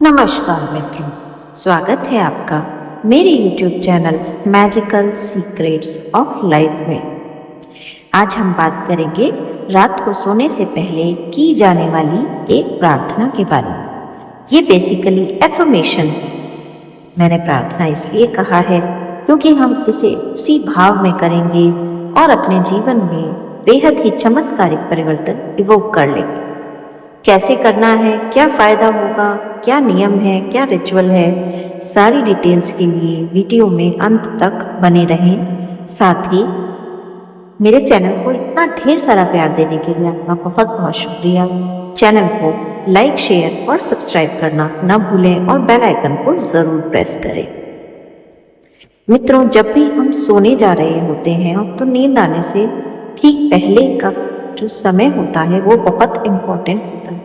नमस्कार मित्रों, स्वागत है आपका मेरे YouTube channel magical secrets of life में। आज हम बात करेंगे रात को सोने से पहले की जाने वाली एक प्रार्थना के बारे में। ये बेसिकली एफर्मेशन है। मैंने प्रार्थना इसलिए कहा है क्योंकि हम इसे उसी भाव में करेंगे और अपने जीवन में बेहद ही चमत्कारिक परिवर्तन इवोक कर लेंगे। कैसे करना है, क्या फ़ायदा होगा, क्या नियम है, क्या रिचुअल है, सारी डिटेल्स के लिए वीडियो में अंत तक बने रहें। साथ ही मेरे चैनल को इतना ढेर सारा प्यार देने के लिए आपका बहुत बहुत शुक्रिया। चैनल को लाइक, शेयर और सब्सक्राइब करना न भूलें और बेल आइकन को ज़रूर प्रेस करें। मित्रों, जब भी हम सोने जा रहे होते हैं तो नींद आने से ठीक पहले का जो समय होता है वो बहुत इम्पोर्टेंट होता है।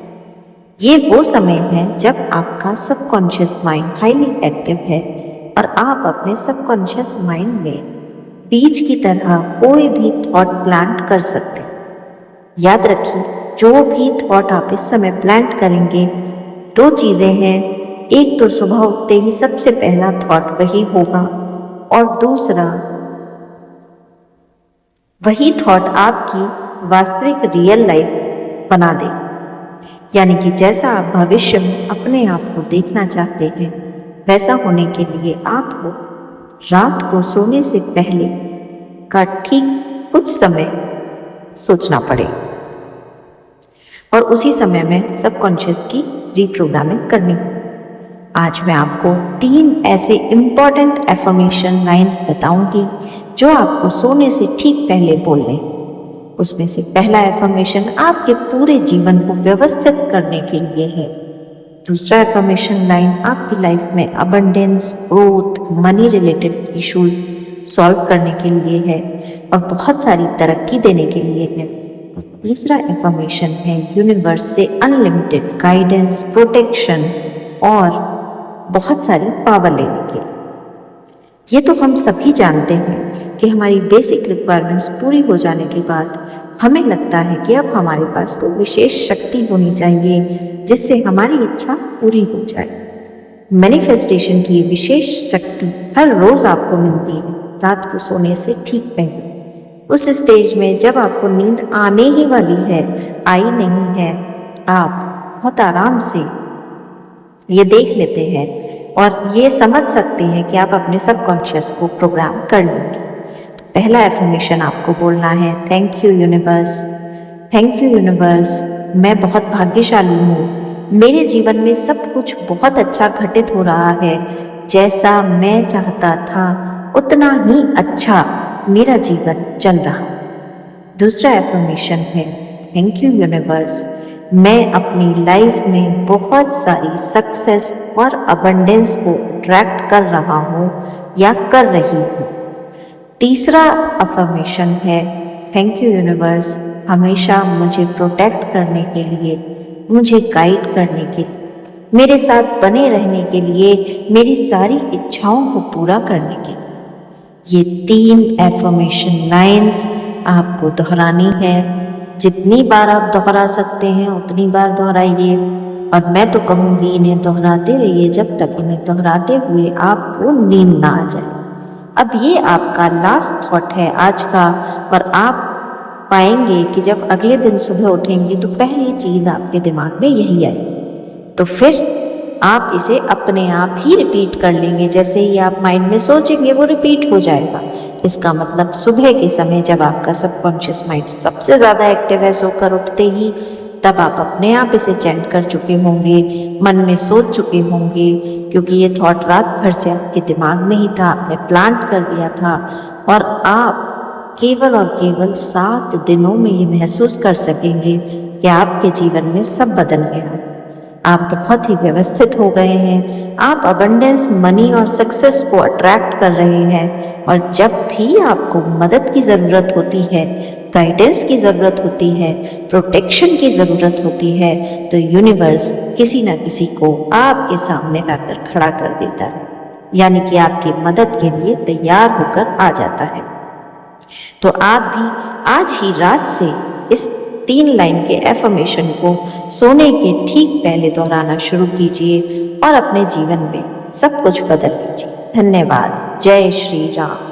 ये वो समय है जब आपका सबकॉन्शियस माइंड हाईली एक्टिव है और आप अपने सबकॉन्शियस माइंड में बीज की तरह कोई भी थॉट प्लांट कर सकते हैं। याद रखिए, जो भी थॉट आप इस समय प्लांट करेंगे, दो चीज़ें हैं। एक तो सुबह उठते ही सबसे पहला थॉट वही होगा और दूसरा वही थॉट आपकी वास्तविक रियल लाइफ बना देगा। यानी कि जैसा आप भविष्य में अपने आप को देखना चाहते हैं, वैसा होने के लिए आपको रात को सोने से पहले का ठीक कुछ समय सोचना पड़ेगा और उसी समय में सबकॉन्शियस की रीप्रोग्रामिंग करनी होगी। आज मैं आपको 3 ऐसे इम्पॉर्टेंट एफर्मेशन लाइन्स बताऊंगी जो आपको सोने से ठीक पहले बोलने हैं। उसमें से पहला एफर्मेशन आपके पूरे जीवन को व्यवस्थित करने के लिए है। दूसरा एफर्मेशन लाइन आपकी लाइफ में abundance, growth, money related issues solve करने के लिए है और बहुत सारी तरक्की देने के लिए है। और तीसरा एफर्मेशन है यूनिवर्स से अनलिमिटेड गाइडेंस, प्रोटेक्शन और बहुत सारी पावर लेने के लिए। ये तो हम सभी जानते हैं कि हमारी बेसिक रिक्वायरमेंट्स पूरी हो जाने के बाद हमें लगता है कि अब हमारे पास कोई विशेष शक्ति होनी चाहिए जिससे हमारी इच्छा पूरी हो जाए। मैनिफेस्टेशन की ये विशेष शक्ति हर रोज़ आपको मिलती है रात को सोने से ठीक पहले। उस स्टेज में जब आपको नींद आने ही वाली है, आई नहीं है, आप बहुत आराम से ये देख लेते हैं और ये समझ सकते हैं कि आप अपने सबकॉन्शियस को प्रोग्राम कर लेंगे। पहला एफर्मेशन आपको बोलना है, thank you universe, thank you universe, मैं बहुत भाग्यशाली हूँ। मेरे जीवन में सब कुछ बहुत अच्छा घटित हो रहा है। जैसा मैं चाहता था उतना ही अच्छा मेरा जीवन चल रहा है। दूसरा एफर्मेशन है, थैंक यू यूनिवर्स, मैं अपनी लाइफ में बहुत सारी सक्सेस और अबंडेंस को अट्रैक्ट कर रहा हूँ या कर रही हूँ। तीसरा अफर्मेशन है, थैंक यू यूनिवर्स, हमेशा मुझे प्रोटेक्ट करने के लिए, मुझे गाइड करने के लिए, मेरे साथ बने रहने के लिए, मेरी सारी इच्छाओं को पूरा करने के लिए। ये 3 एफर्मेशन लाइन्स आपको दोहरानी है। जितनी बार आप दोहरा सकते हैं उतनी बार दोहराइए और मैं तो कहूँगी इन्हें दोहराते रहिए जब तक इन्हें दोहराते हुए आपको नींद ना आ जाए। अब ये आपका लास्ट थॉट है आज का और आप पाएंगे कि जब अगले दिन सुबह उठेंगे तो पहली चीज़ आपके दिमाग में यही आएगी। तो फिर आप इसे अपने आप ही रिपीट कर लेंगे। जैसे ही आप माइंड में सोचेंगे वो रिपीट हो जाएगा। इसका मतलब सुबह के समय जब आपका सबकॉन्शियस माइंड सबसे ज़्यादा एक्टिव है, सोकर उठते ही, तब आप अपने आप इसे चैंट कर चुके होंगे, मन में सोच चुके होंगे, क्योंकि ये थॉट रात भर से आपके दिमाग में ही था, आपने प्लांट कर दिया था और आप केवल और केवल 7 दिनों में ये महसूस कर सकेंगे कि आपके जीवन में सब बदल गया है। आप बहुत ही व्यवस्थित हो गए हैं। आप अबंडेंस, मनी और सक्सेस को अट्रैक्ट कर रहे हैं और जब भी आपको मदद की ज़रूरत होती है, गाइडेंस की ज़रूरत होती है, प्रोटेक्शन की ज़रूरत होती है, तो यूनिवर्स किसी न किसी को आपके सामने लाकर खड़ा कर देता है, यानी कि आपकी मदद के लिए तैयार होकर आ जाता है। तो आप भी आज ही रात से इस 3 लाइन के एफर्मेशन को सोने के ठीक पहले दोहराना शुरू कीजिए और अपने जीवन में सब कुछ बदल लीजिए। धन्यवाद। जय श्री राम।